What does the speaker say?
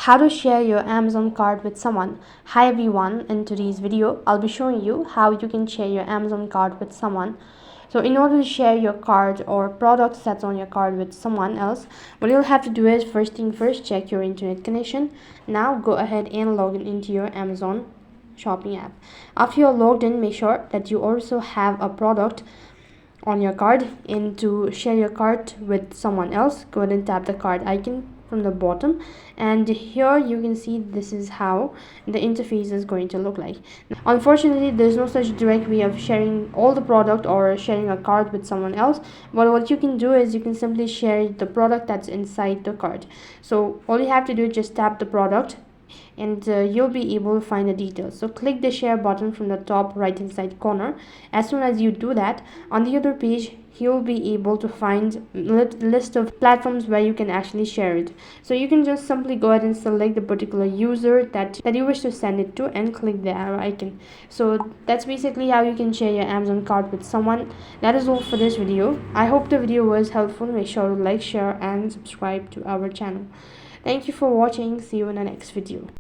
how to share your Amazon cart with someone. Hi everyone, in today's video I'll be showing you how you can share your Amazon cart with someone. So in order to share your cart or products that's on your cart with someone else, what you'll have to do is first thing first, check your internet connection. Now go ahead and log in into your Amazon shopping app. After you're logged in, make sure that you also have a product on your card, and to share your cart with someone else, go ahead and tap the card icon from the bottom, and here you can see this is how the interface is going to look like. Unfortunately, there's no such direct way of sharing all the product or sharing a card with someone else, but what you can do is you can simply share the product that's inside the card. So all you have to do is just tap the product, and you'll be able to find the details. So click the share button from the top right hand side corner. As soon as you do that, on the other page you'll be able to find list of platforms where you can actually share it. So you can just simply go ahead and select the particular user that you wish to send it to and click the arrow icon. So that's basically how you can share your Amazon cart with someone. That is all for this video. I hope the video was helpful. Make sure to like, share and subscribe to our channel. Thank you for watching. See you in the next video.